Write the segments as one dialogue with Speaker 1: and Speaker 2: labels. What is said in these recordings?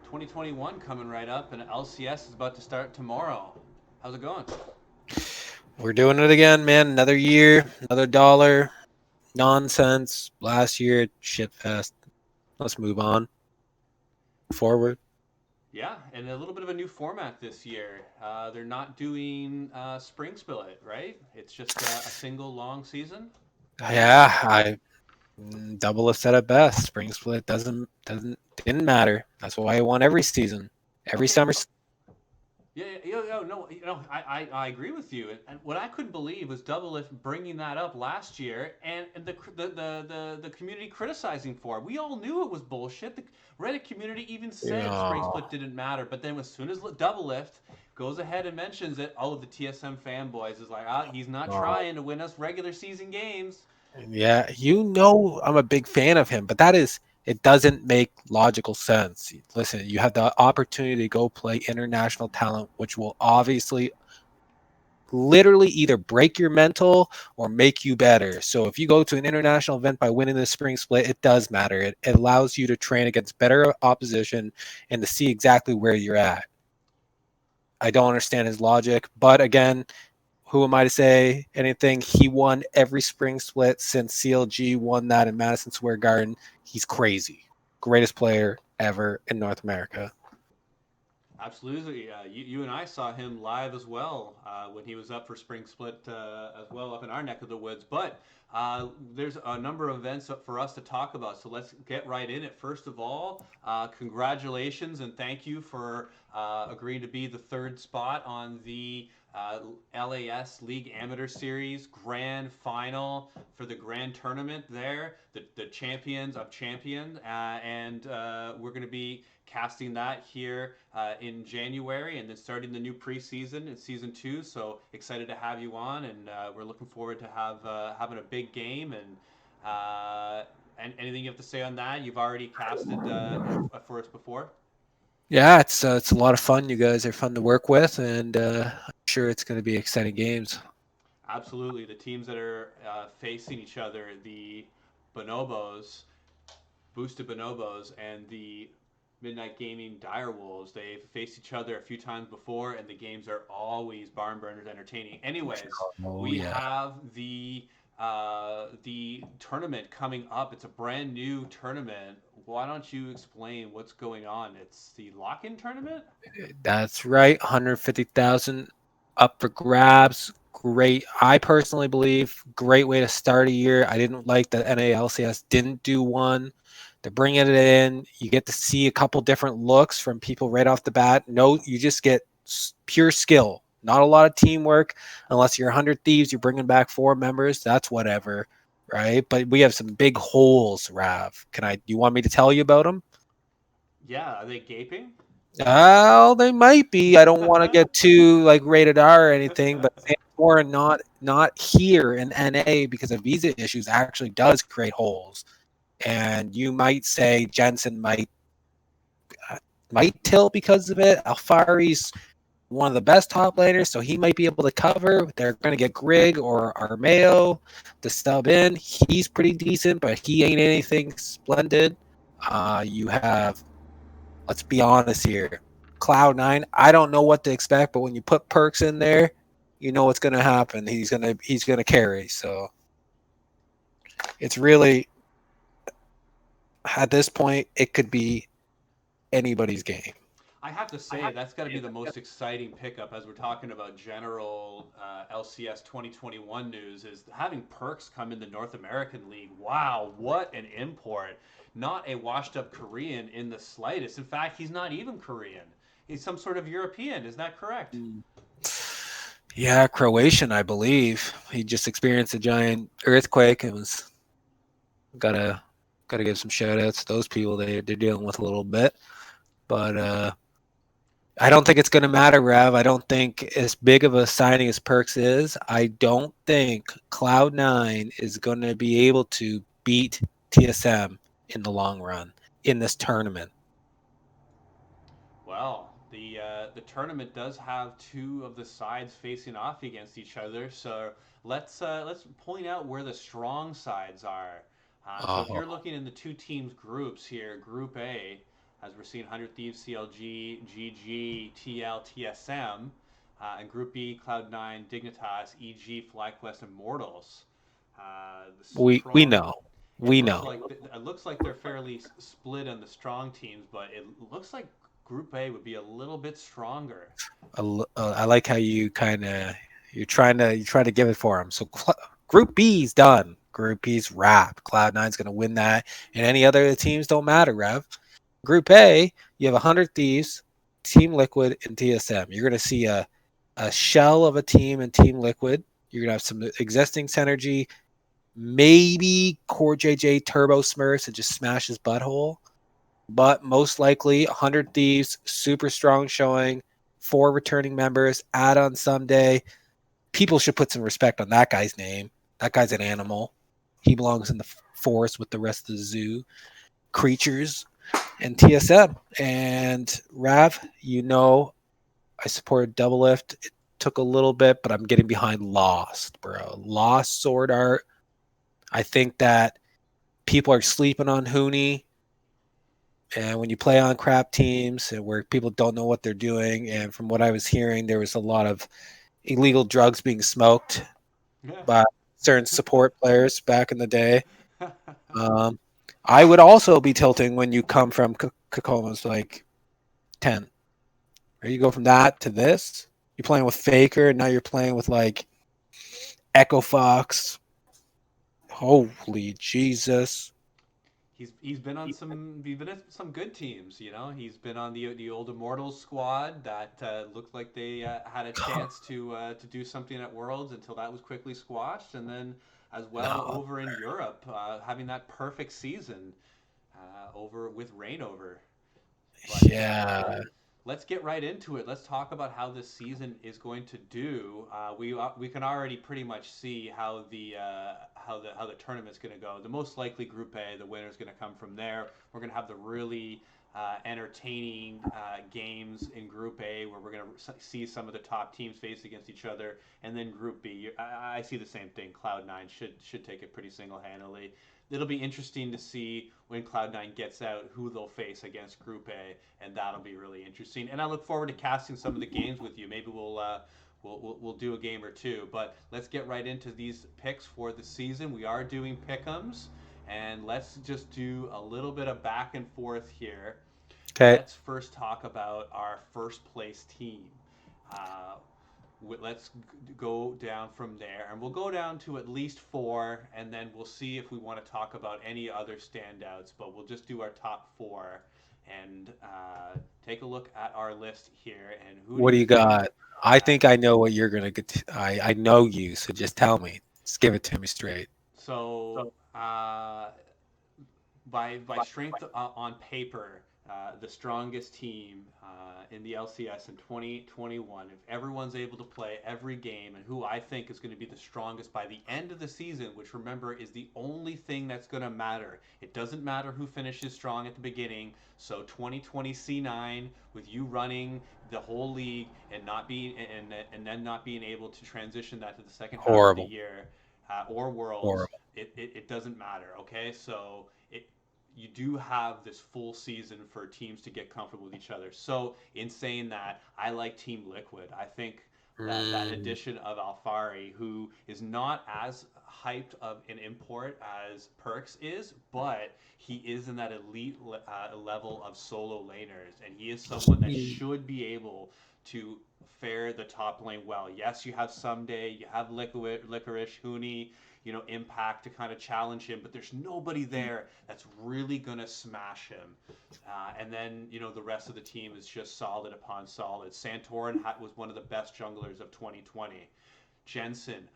Speaker 1: 2021 coming right up, and LCS is about to start tomorrow. How's it going?
Speaker 2: We're doing it again, man. Another year, another dollar. Nonsense. Last year, shit fest. Let's move on. Forward.
Speaker 1: Yeah, and a little bit of a new format this year. They're not doing spring split, right? It's just a single long season.
Speaker 2: Yeah, double have said it best. Spring split didn't matter. That's why I won every season, every
Speaker 1: Okay,
Speaker 2: summer.
Speaker 1: yeah, no, I agree with you. And what I couldn't believe was Doublelift bringing that up last year, and the community criticizing for it. We all knew it was bullshit. The Reddit community even said Spring
Speaker 2: Yeah.
Speaker 1: Split didn't matter, but then as soon as Doublelift goes ahead and mentions it, oh, the TSM fanboys is like, he's not trying to win us regular season games.
Speaker 2: Yeah, I'm a big fan of him, but it doesn't make logical sense. Listen, you have the opportunity to go play international talent, which will obviously literally either break your mental or make you better. So if you go to an international event by winning the spring split, it does matter. It allows you to train against better opposition and to see exactly where you're at. I don't understand his logic, but again, who am I to say anything? He won every spring split since CLG won that in Madison Square Garden. He's crazy. Greatest player ever in North America.
Speaker 1: Absolutely. You and I saw him live as well when he was up for Spring Split as well up in our neck of the woods. But there's a number of events for us to talk about. So let's get right in it. First of all, congratulations and thank you for agreeing to be the third spot on the LAS League Amateur Series Grand Final for the Grand Tournament there, the Champions of Champions. And we're going to be casting that here in January, and then starting the new preseason in season 2. So excited to have you on, and we're looking forward to having a big game. And anything you have to say on that? You've already casted for us before.
Speaker 2: Yeah, it's a lot of fun. You guys are fun to work with, and I'm sure it's going to be exciting games.
Speaker 1: Absolutely, the teams that are facing each other, the Bonobos, Boosted Bonobos, and the Midnight Gaming Direwolves. They've faced each other a few times before, and the games are always barn burners entertaining. Anyways,
Speaker 2: Oh
Speaker 1: we
Speaker 2: yeah.
Speaker 1: have the tournament coming up. It's a brand new tournament. Why don't you explain what's going on? It's the lock-in tournament.
Speaker 2: That's right. 150,000 up for grabs. Great. I personally believe great way to start a year. I didn't like that NALCS didn't do one. They're bringing it in. You get to see a couple different looks from people right off the bat. No, you just get pure skill. Not a lot of teamwork unless you're 100 Thieves. You're bringing back 4 members. That's whatever, right? But we have some big holes, Rav. You want me to tell you about them?
Speaker 1: Yeah, are they gaping?
Speaker 2: Oh, they might be. I don't want to get too like rated R or anything, but Pandora not here in NA because of visa issues actually does create holes. And you might say Jensen might tilt because of it. Alfari's one of the best top laners, so he might be able to cover. They're going to get Grig or Armeo to sub in. He's pretty decent, but he ain't anything splendid. You have, let's be honest here, Cloud9. I don't know what to expect, but when you put perks in there, you know what's going to happen. He's gonna carry. So it's really at this point, it could be anybody's game.
Speaker 1: I have to say that's got to be the most exciting pickup as we're talking about general LCS 2021 news is having Perks come in the North American League. Wow, what an import! Not a washed-up Korean in the slightest. In fact, he's not even Korean. He's some sort of European. Is that correct?
Speaker 2: Yeah, Croatian, I believe. He just experienced a giant earthquake and was gotta gotta give some shout outs to those people. They're dealing with a little bit. But I don't think it's gonna matter, Rev. I don't think as big of a signing as Perks is, I don't think Cloud9 is gonna be able to beat TSM in the long run in this tournament.
Speaker 1: Well, the tournament does have two of the sides facing off against each other, so let's point out where the strong sides are. So if you're
Speaker 2: Oh,
Speaker 1: looking in the two teams groups here, Group A, as we're seeing 100 Thieves, CLG, GG, TL, TSM, and Group B, Cloud9, Dignitas, EG, FlyQuest, and Mortals. The
Speaker 2: We
Speaker 1: strong.
Speaker 2: know. We know.
Speaker 1: It looks like they're fairly split on the strong teams, but it looks like Group A would be a little bit stronger.
Speaker 2: I like how you kind of you're trying to give it for them. So Group B's done. Group B's wrapped. Cloud9's going to win that, and any other teams don't matter, Rev. Group A, you have 100 Thieves, Team Liquid, and TSM. You're going to see a shell of a team in Team Liquid. You're going to have some existing synergy, maybe Core JJ Turbo Smurfs and just smash his butthole. But most likely, 100 Thieves, super strong showing, 4 returning members, add on someday. People should put some respect on that guy's name. That guy's an animal. He belongs in the forest with the rest of the zoo creatures and TSM. And Rav, I supported Double Lift. It took a little bit, but I'm getting behind Lost, bro. Lost Sword Art. I think that people are sleeping on Hooney. And when you play on crap teams and where people don't know what they're doing, and from what I was hearing, there was a lot of illegal drugs being smoked
Speaker 1: Yeah.
Speaker 2: by certain support players back in the day. I would also be tilting when you come from Kokoma's like 10. Or you go from that to this. You're playing with Faker, and now you're playing with like Echo Fox. Holy Jesus.
Speaker 1: He's been at some good teams. He's been on the old Immortals squad that looked like they had a chance to do something at Worlds until that was quickly squashed, and then as well
Speaker 2: No.
Speaker 1: over in Europe, having that perfect season over with Reignover. But
Speaker 2: Yeah.
Speaker 1: let's get right into it. Let's talk about how this season is going to do. We can already pretty much see how the tournament's going to go. The most likely Group A, the winner is going to come from there. We're going to have the really entertaining games in Group A, where we're going to see some of the top teams face against each other, and then Group B. I see the same thing. Cloud9 should take it pretty single handedly. It'll be interesting to see when Cloud9 gets out who they'll face against Group A, and that'll be really interesting. And I look forward to casting some of the games with you. Maybe we'll do a game or two. But let's get right into these picks for the season. We are doing pick'ems, and let's just do a little bit of back and forth here.
Speaker 2: Okay.
Speaker 1: Let's first talk about our first place team. Uh, let's go down from there, and we'll go down to at least 4, and then we'll see if we want to talk about any other standouts, but we'll just do our top 4 and take a look at our list here. And who do
Speaker 2: What do
Speaker 1: you
Speaker 2: you
Speaker 1: think?
Speaker 2: got? I
Speaker 1: uh,
Speaker 2: think I know what you're gonna get. I know you, so just tell me. Just give it to me straight.
Speaker 1: so by strength on paper, the strongest team in the LCS in 2021. If everyone's able to play every game, and who I think is going to be the strongest by the end of the season, which remember is the only thing that's going to matter. It doesn't matter who finishes strong at the beginning. So 2020 C9 with you running the whole league and not being and then not being able to transition that to the second half of the
Speaker 2: Horrible.
Speaker 1: year or Worlds,
Speaker 2: Horrible.
Speaker 1: it doesn't matter. Okay, so you do have this full season for teams to get comfortable with each other. So in saying that, I like Team Liquid. I think that
Speaker 2: Mm,
Speaker 1: addition of Alfari, who is not as hyped of an import as Perks is, but he is in that elite level of solo laners, and he is someone that should be able to fare the top lane well. Yes, you have Someday, you have Licorice, Hooney, Impact to kind of challenge him, but there's nobody there that's really going to smash him. And then, the rest of the team is just solid upon solid. Santorin was one of the best junglers of 2020. Jensen,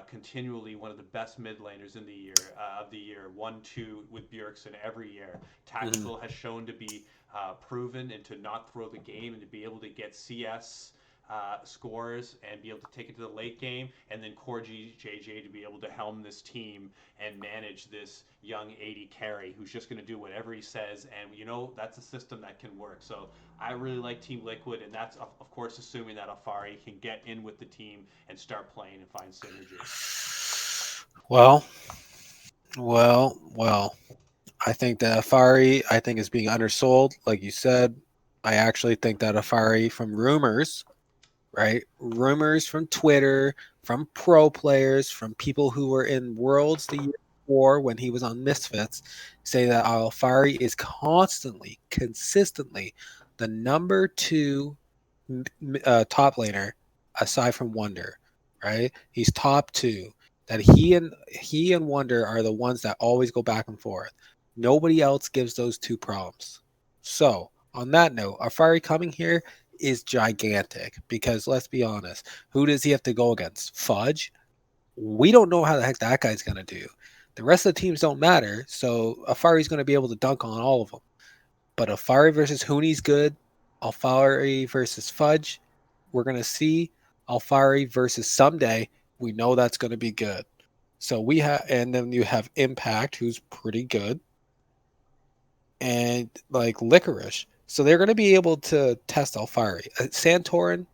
Speaker 1: continually one of the best mid laners in the year of the year, 1-2 with Bjergsen every year.
Speaker 2: mm.
Speaker 1: Tactical has shown to be proven and to not throw the game and to be able to get CS scores and be able to take it to the late game, and then Core JJ to be able to helm this team and manage this young 80 carry who's just going to do whatever he says, and that's a system that can work. So I really like Team Liquid, and that's of course assuming that Alfari can get in with the team and start playing and find synergy.
Speaker 2: Well, well. I think that Afari, I think, is being undersold. Like you said, I actually think that Afari, from rumors, right? Rumors from Twitter, from pro players, from people who were in Worlds the year before when he was on Misfits, say that Alfari is constantly, consistently the number two top laner aside from Wonder, right? He's top two. That he and Wonder are the ones that always go back and forth. Nobody else gives those two problems. So on that note, Afari coming here is gigantic because let's be honest, who does he have to go against? Fudge? We don't know how the heck that guy's gonna do. The rest of the teams don't matter, so Afari's gonna be able to dunk on all of them. But Alfari versus Hooney's good. Alfari versus Fudge, we're gonna see. Alfari versus Someday, we know that's gonna be good. So we have, and then you have Impact, who's pretty good, and like Licorice. So they're gonna be able to test Alfari. Santorin,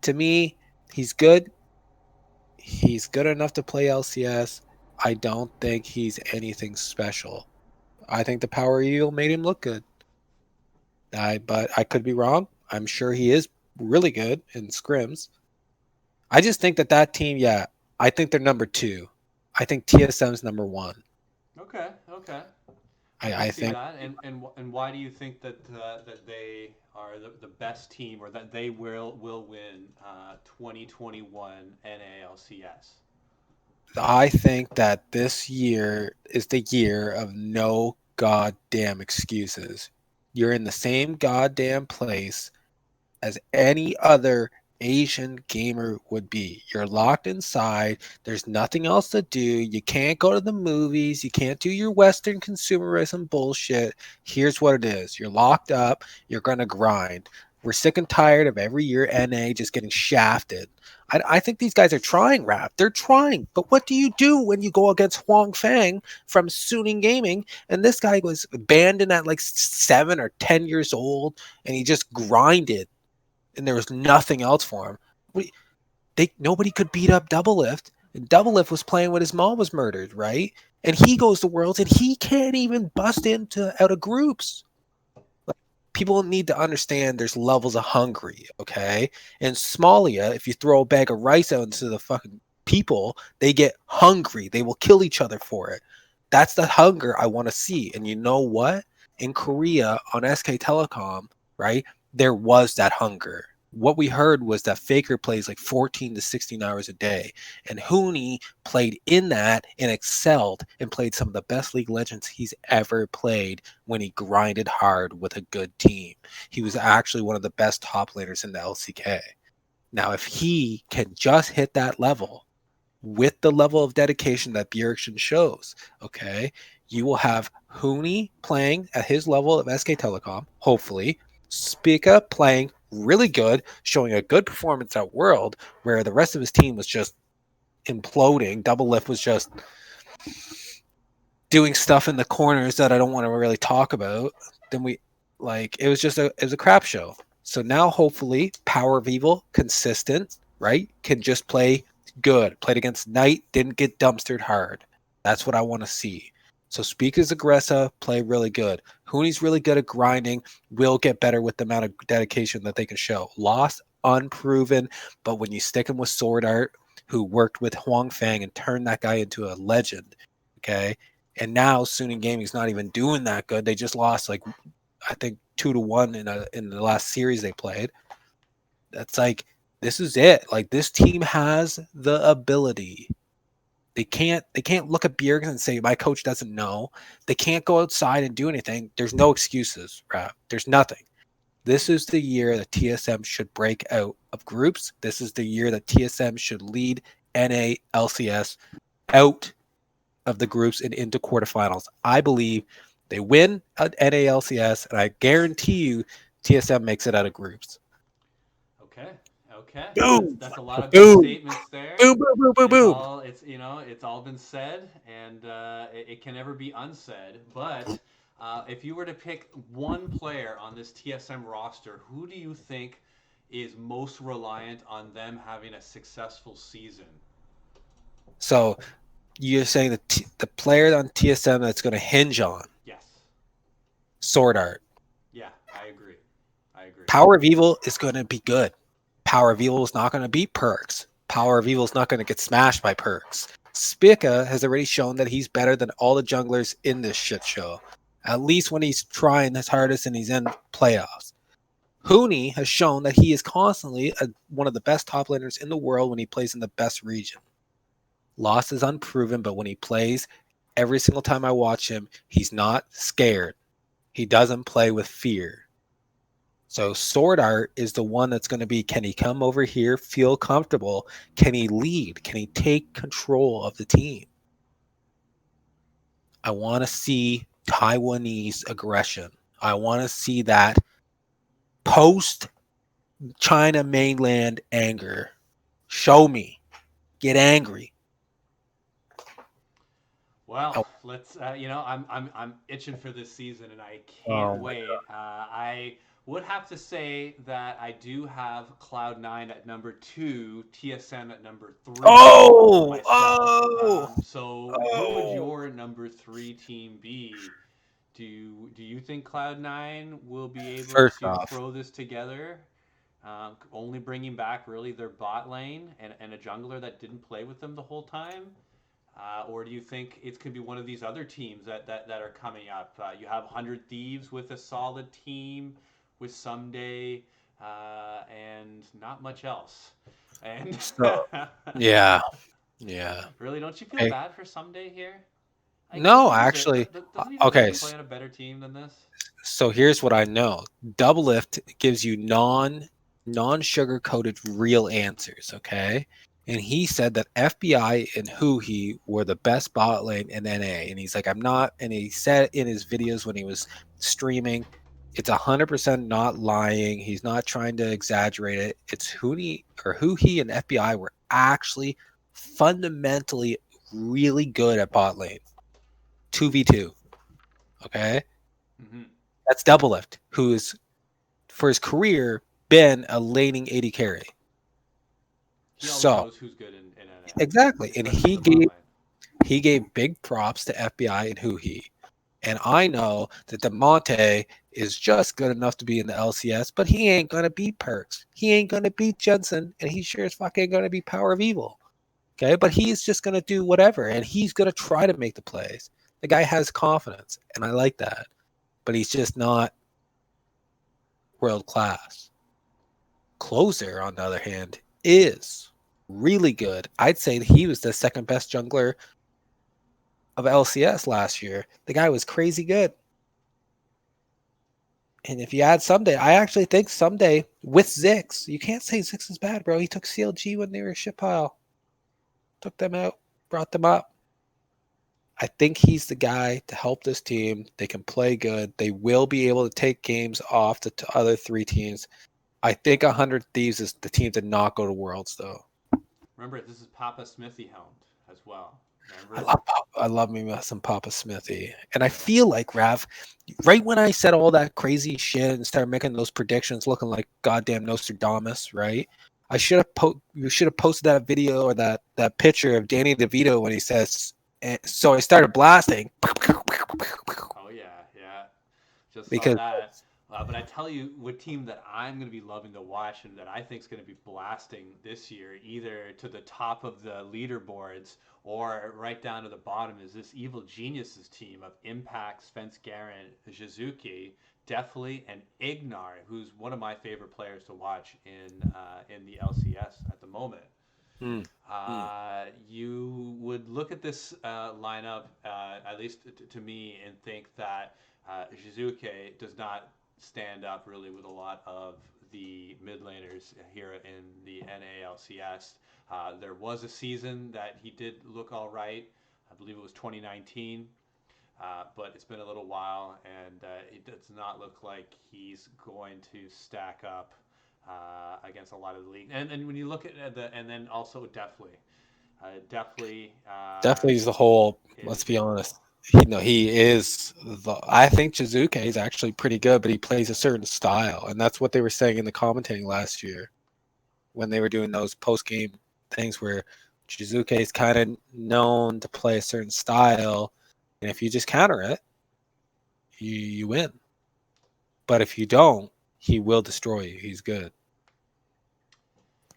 Speaker 2: to me, he's good. He's good enough to play LCS. I don't think he's anything special. I think the Power Eagle made him look good. But I could be wrong. I'm sure he is really good in scrims. I just think that team, yeah, I think they're number two. I think TSM's number one.
Speaker 1: Okay, okay. I can
Speaker 2: I
Speaker 1: see
Speaker 2: think
Speaker 1: that, and why do you think that that they are the best team, or that they will win 2021 NALCS?
Speaker 2: I think that this year is the year of no goddamn excuses. You're in the same goddamn place as any other Asian gamer would be. You're locked inside. There's nothing else to do. You can't go to the movies. You can't do your Western consumerism bullshit. Here's what it is: you're locked up. You're going to grind. We're sick and tired of every year NA just getting shafted. I think these guys are trying, Rap. They're trying. But what do you do when you go against Huang Fang from Suning Gaming? And this guy was abandoned at like 7 or 10 years old, and he just grinded and there was nothing else for him. Nobody could beat up Double Lift, and Double Lift was playing when his mom was murdered, right? And he goes to Worlds, and he can't even bust into out of groups. Like, people need to understand there's levels of hungry, okay? And Somalia, if you throw a bag of rice out into the fucking people, they get hungry. They will kill each other for it. That's the hunger I want to see. And you know what? In Korea on SK Telecom, right? There was that hunger. What we heard was that Faker plays like 14 to 16 hours a day. And Hooney played in that and excelled and played some of the best League Legends he's ever played when he grinded hard with a good team. He was actually one of the best top laners in the LCK. Now, if he can just hit that level with the level of dedication that Bjergsen shows, okay, you will have Hooney playing at his level of SK Telecom, hopefully. Spica playing really good, showing a good performance at World, where the rest of his team was just imploding. Double Lift was just doing stuff in the corners that I don't want to really talk about. Then it was just a crap show. So now hopefully Power of Evil, consistent, right? Can just play good. Played against Knight, didn't get dumpstered hard. That's what I want to see. So Speaker's aggressive, play really good. Hooney's really good at grinding, will get better with the amount of dedication that they can show. Lost, unproven, but when you stick him with Sword Art, who worked with Huang Fang and turned that guy into a legend, okay? And now Suning Gaming's not even doing that good. They just lost like I think 2-1 in the last series they played. That's like this is it. Like this team has the ability. They can't look at Bjerg and say my coach doesn't know. They can't go outside and do anything. There's no excuses, Rap. There's nothing. This is the year that TSM should break out of groups. This is the year that TSM should lead NA LCS out of the groups and into quarterfinals. I believe they win at NALCS, and I guarantee you TSM makes it out of groups.
Speaker 1: Okay, okay.
Speaker 2: Boom,
Speaker 1: That's a lot of big
Speaker 2: boom,
Speaker 1: statements there.
Speaker 2: boom, boom, boom, boom, boom.
Speaker 1: It's it's all been said, and it can never be unsaid. But if you were to pick one player on this TSM roster, who do you think is most reliant on them having a successful season?
Speaker 2: So you're saying the player on TSM that's going to hinge on.
Speaker 1: Yes.
Speaker 2: Sword Art.
Speaker 1: Yeah, I agree. I agree.
Speaker 2: Power of Evil is going to be good. Power of Evil is not going to beat Perks. Power of Evil is not going to get smashed by Perks. Spica has already shown that he's better than all the junglers in this shit show. At least when he's trying his hardest and he's in playoffs. Hooney has shown that he is constantly one of the best top laners in the world when he plays in the best region. Lost is unproven, but when he plays, every single time I watch him, he's not scared. He doesn't play with fear. So Sword Art is the one that's going to be, can he come over here, feel comfortable? Can he lead? Can he take control of the team? I want to see Taiwanese aggression. I want to see that post China mainland anger. Show me. Get angry.
Speaker 1: Well,
Speaker 2: Oh,
Speaker 1: let's. I'm itching for this season, and I can't
Speaker 2: oh my
Speaker 1: wait. I would have to say that I do have Cloud9 at number two, TSM at number three,
Speaker 2: Oh,
Speaker 1: myself.
Speaker 2: oh,
Speaker 1: So who would
Speaker 2: oh.
Speaker 1: your number three team be? Do you think Cloud9 will be able
Speaker 2: First
Speaker 1: to
Speaker 2: off,
Speaker 1: throw this together? Only bringing back really their bot lane and a jungler that didn't play with them the whole time. Or do you think it could be one of these other teams that are coming up? You have 100 Thieves with a solid team, with Someday, and not much else. And
Speaker 2: so yeah, yeah.
Speaker 1: really, don't you feel
Speaker 2: Hey,
Speaker 1: bad for Someday here? Like he
Speaker 2: no,
Speaker 1: deserve.
Speaker 2: actually,
Speaker 1: Doesn't he deserve
Speaker 2: okay.
Speaker 1: to play on a better team than this?
Speaker 2: So here's what I know. Double lift gives you non sugar coated real answers, okay? And he said that FBI and Huhi were the best bot lane in NA. And he's like, I'm not. And he said in his videos when he was streaming, it's 100% not lying. He's not trying to exaggerate it. It's Huhi and FBI were actually fundamentally really good at bot lane. 2v2. Okay.
Speaker 1: Mm-hmm.
Speaker 2: That's Double Lift, who's for his career been a laning 80 carry.
Speaker 1: He always
Speaker 2: So
Speaker 1: knows who's good in NA,
Speaker 2: exactly, and
Speaker 1: especially in the bot lane.
Speaker 2: he gave big props to FBI and Huhi. And I know that Demonte is just good enough to be in the LCS, but he ain't gonna beat Perks. He ain't gonna beat Jensen, and he sure as fuck ain't gonna be Power of Evil. Okay, but he's just gonna do whatever, and he's gonna try to make the plays. The guy has confidence, and I like that, but he's just not world class. Closer, on the other hand, is really good. I'd say he was the second best jungler of LCS last year. The guy was crazy good. And if you add Someday, I actually think Someday with Zix, you can't say Zix is bad, bro. He took CLG when they were a shit pile, took them out, brought them up. I think he's the guy to help this team. They can play good. They will be able to take games off the other three teams. I think 100 Thieves is the team to not go to Worlds, though.
Speaker 1: Remember, this is Papa Smithy Helmed as well.
Speaker 2: I
Speaker 1: Remember?
Speaker 2: love I love me some Papa Smithy, and I feel like Rav, right when I said all that crazy shit and started making those predictions, looking like goddamn Nostradamus, right? You should have posted that video or that picture of Danny DeVito when he says. So I started blasting
Speaker 1: Oh yeah, yeah. Just saw
Speaker 2: because
Speaker 1: that. But I tell you, what team that I'm going to be loving to watch and that I think is going to be blasting this year, either to the top of the leaderboards or right down to the bottom, is this Evil Geniuses team of Impact, Spence Garen, Shizuki, Deathly, and Ignar, who's one of my favorite players to watch in the LCS at the moment.
Speaker 2: mm, mm.
Speaker 1: You would look at this lineup, at least to me, and think that Shizuke does not stand up really with a lot of the mid laners here in the NALCS. There was a season that he did look all right. I believe it was 2019. But it's been a little while, and it does not look like he's going to stack up against a lot of the league. And when you look at the, and then also Definitely
Speaker 2: Definitely is the whole. Let's
Speaker 1: is.
Speaker 2: be honest. He is. I think Chizuke is actually pretty good, but he plays a certain style, and that's what they were saying in the commentating last year when they were doing those post game things where Chizuke is kind of known to play a certain style, and if you just counter it, you win. But if you don't, he will destroy you. He's good.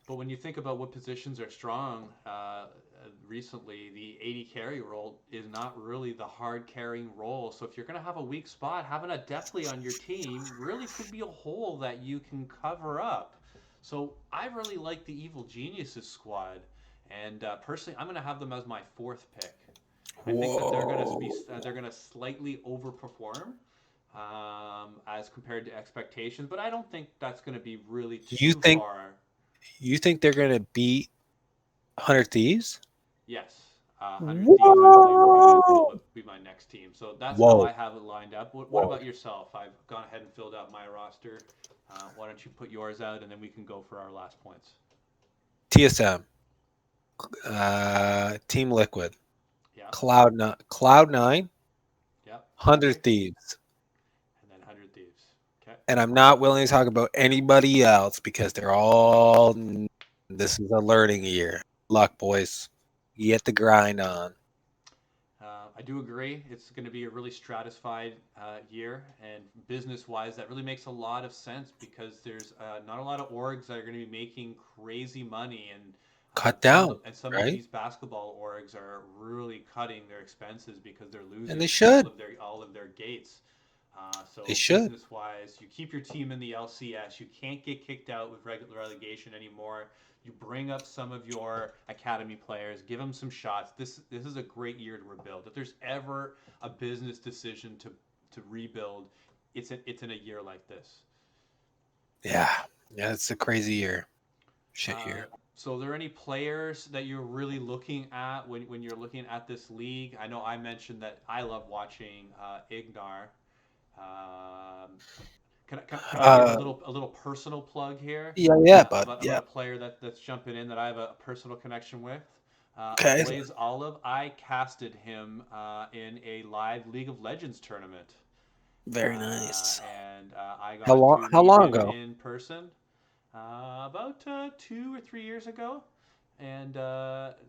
Speaker 1: But when you think about what positions are strong, recently the 80 carry role is not really the hard carrying role. So if you're going to have a weak spot, having a deathly on your team really could be a hole that you can cover up. So I really like the Evil Geniuses squad, and personally, I'm going to have them as my fourth pick. I think that they're going to slightly overperform as compared to expectations, but I don't think that's going to be really
Speaker 2: You
Speaker 1: too
Speaker 2: think
Speaker 1: far.
Speaker 2: you think they're gonna beat 100 Thieves?
Speaker 1: Yes, 100 Thieves, I believe,
Speaker 2: Whoa!
Speaker 1: will be my next team. So that's how
Speaker 2: Whoa!
Speaker 1: I have it lined up. What
Speaker 2: Whoa!
Speaker 1: about yourself? I've gone ahead and filled out my roster. Why don't you put yours out, and then we can go for our last points.
Speaker 2: TSM, Team Liquid,
Speaker 1: Yeah,
Speaker 2: Cloud9,
Speaker 1: yeah,
Speaker 2: 100
Speaker 1: classic,
Speaker 2: Thieves,
Speaker 1: and then 100 Thieves. Okay.
Speaker 2: and I'm not willing to talk about anybody else because they're all. This is a learning year. Luck, boys. Get the grind on.
Speaker 1: I do agree. It's going to be a really stratified year, and business-wise, that really makes a lot of sense because there's not a lot of orgs that are going to be making crazy money, and
Speaker 2: Cut down,
Speaker 1: some of
Speaker 2: right?
Speaker 1: these basketball orgs are really cutting their expenses because they're
Speaker 2: And they
Speaker 1: losing
Speaker 2: should.
Speaker 1: all of their gates.
Speaker 2: They
Speaker 1: So
Speaker 2: should.
Speaker 1: business-wise, you keep your team in the LCS. You can't get kicked out with regular relegation anymore. You bring up some of your academy players, give them some shots. This is a great year to rebuild. If there's ever a business decision to rebuild, it's in a year like this.
Speaker 2: Yeah. Yeah, it's a crazy year. Shit
Speaker 1: Uh,
Speaker 2: year.
Speaker 1: so, are there any players that you're really looking at when you're looking at this league? I know I mentioned that I love watching Ignar. Um, can I give
Speaker 2: Uh,
Speaker 1: a little personal plug here
Speaker 2: yeah, yeah, but
Speaker 1: about
Speaker 2: yeah.
Speaker 1: a player that's jumping in that I have a personal connection with?
Speaker 2: Okay.
Speaker 1: Blaze Olive, I casted him in a live League of Legends tournament,
Speaker 2: Very nice.
Speaker 1: and I
Speaker 2: How
Speaker 1: got
Speaker 2: long?
Speaker 1: to
Speaker 2: How
Speaker 1: meet
Speaker 2: long
Speaker 1: him
Speaker 2: ago?
Speaker 1: in person about 2 or 3 years ago, and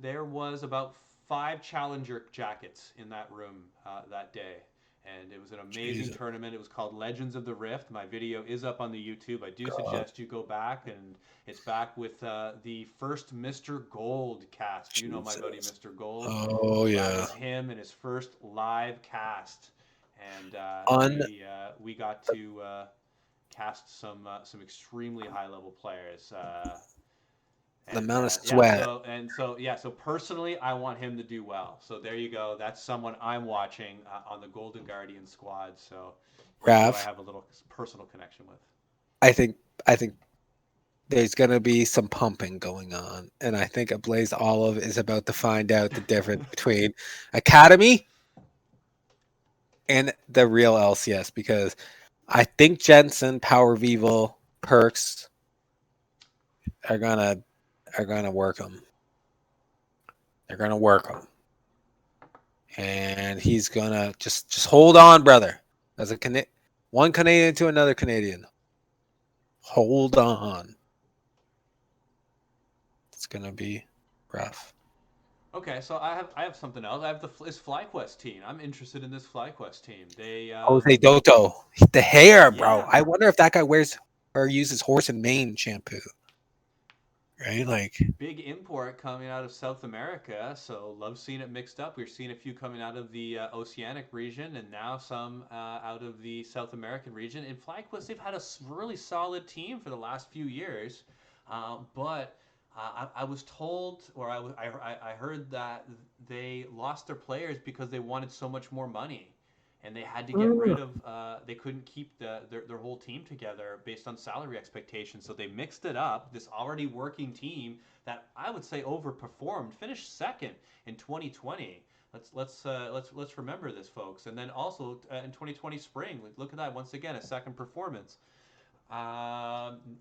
Speaker 1: there was about 5 challenger jackets in that room that day. And it was an amazing
Speaker 2: Jesus.
Speaker 1: tournament. It was called Legends of the Rift. My video is up on the YouTube. I do
Speaker 2: God.
Speaker 1: suggest you go back, and it's back with the first Mr. Gold cast. You know my buddy
Speaker 2: Jesus.
Speaker 1: Mr. Gold.
Speaker 2: Oh
Speaker 1: So that
Speaker 2: yeah.
Speaker 1: was him in his first live cast, and
Speaker 2: On
Speaker 1: we got to cast some extremely high level players.
Speaker 2: the
Speaker 1: And
Speaker 2: amount of
Speaker 1: yeah,
Speaker 2: sweat.
Speaker 1: so personally, I want him to do well. So there you go. That's someone I'm watching on the Golden Guardian squad. So he's who I
Speaker 2: Rav.
Speaker 1: have a little personal connection with.
Speaker 2: I think there's gonna be some pumping going on, and I think Ablaze Olive is about to find out the difference between Academy and the real LCS because I think Jensen, Power Vival, Perks are gonna work him. They're gonna work him, and he's gonna just hold on, brother. As a one Canadian to another Canadian, hold on. It's gonna be rough.
Speaker 1: Okay, so I have something else. I have this FlyQuest team. I'm interested in this FlyQuest team.
Speaker 2: Jose Dotto, the hair, bro.
Speaker 1: Yeah,
Speaker 2: I wonder if that guy wears or uses horse and mane shampoo. Right, like
Speaker 1: big import coming out of South America, so love seeing it mixed up. We're seeing a few coming out of the Oceanic region, and now some out of the South American region. In FlyQuest, they've had a really solid team for the last few years, but I was told, or I heard that they lost their players because they wanted so much more money, and they had to get rid of. They couldn't keep their whole team together based on salary expectations, so they mixed it up. This already working team that I would say overperformed, finished second in 2020. Let's remember this, folks. And then also in 2020 spring, look at that once again, a second performance.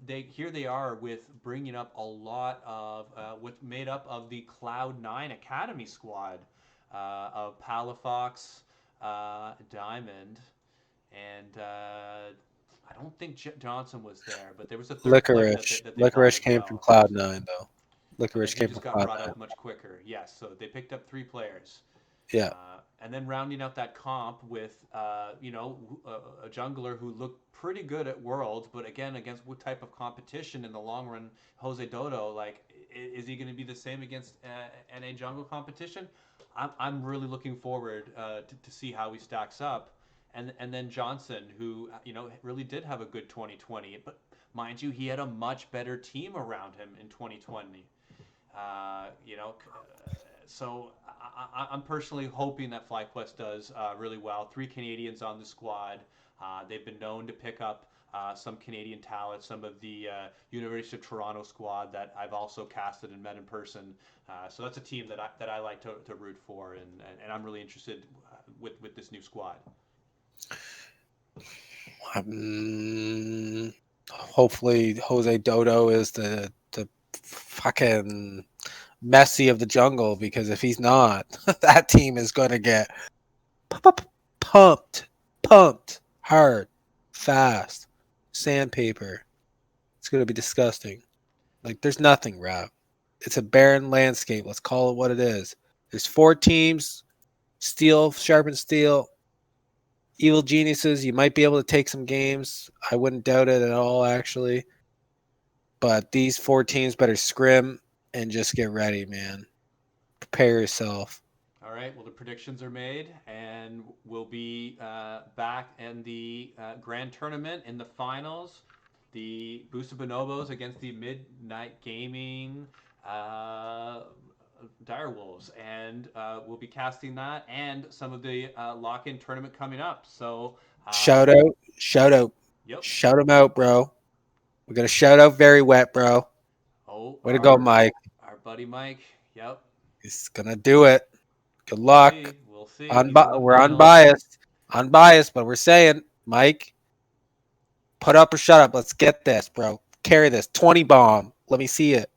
Speaker 1: They are with bringing up a lot of with made up of the Cloud9 Academy squad of Palafox, Diamond, and I don't think Johnson was there, but there was a third player
Speaker 2: licorice.
Speaker 1: that they brought
Speaker 2: Licorice
Speaker 1: as
Speaker 2: came from
Speaker 1: well.
Speaker 2: Cloud
Speaker 1: So
Speaker 2: Nine, though.
Speaker 1: and then
Speaker 2: Licorice
Speaker 1: he
Speaker 2: came
Speaker 1: just
Speaker 2: from
Speaker 1: got
Speaker 2: Cloud
Speaker 1: brought
Speaker 2: Nine.
Speaker 1: up much quicker. Yes, so they picked up 3 players.
Speaker 2: Yeah,
Speaker 1: And then rounding out that comp with, a jungler who looked pretty good at Worlds, but again, against what type of competition in the long run, Jose Dodo, like, is he going to be the same against NA jungle competition? I'm really looking forward to see how he stacks up. And then Johnson, who, really did have a good 2020, but mind you, he had a much better team around him in 2020. Uh, you know, so I'm personally hoping that FlyQuest does really well. 3 Canadians on the squad. They've been known to pick up some Canadian talent, some of the University of Toronto squad that I've also casted and met in person. So that's a team that I like to root for, and I'm really interested with this new squad.
Speaker 2: Hopefully, Jose Dodo is the fucking Messi of the jungle, because if he's not, that team is going to get pumped, pumped hard, fast, sandpaper. It's going to be disgusting. Like, there's nothing, Rob. It's a barren landscape. Let's call it what it is. There's 4 teams. Steel, sharpen steel. Evil geniuses. You might be able to take some games. I wouldn't doubt it at all, actually. But these 4 teams better scrim and just get ready, man. Prepare yourself.
Speaker 1: All right. Well, the predictions are made, and we'll be back in the grand tournament in the finals. The Booster Bonobos against the Midnight Gaming Direwolves, and we'll be casting that and some of the lock-in tournament coming up. So,
Speaker 2: Shout out, shout out,
Speaker 1: yep.
Speaker 2: shout them out, bro. We're gonna shout out Very Wet, bro.
Speaker 1: Oh,
Speaker 2: Way to go, Mike.
Speaker 1: our buddy Mike. Yep.
Speaker 2: He's gonna do it. Good
Speaker 1: We'll
Speaker 2: luck.
Speaker 1: see. We'll see. He's in the
Speaker 2: We're
Speaker 1: finals.
Speaker 2: unbiased, but we're saying, Mike, put up or shut up. Let's get this, bro. Carry this 20 bomb. Let me see it.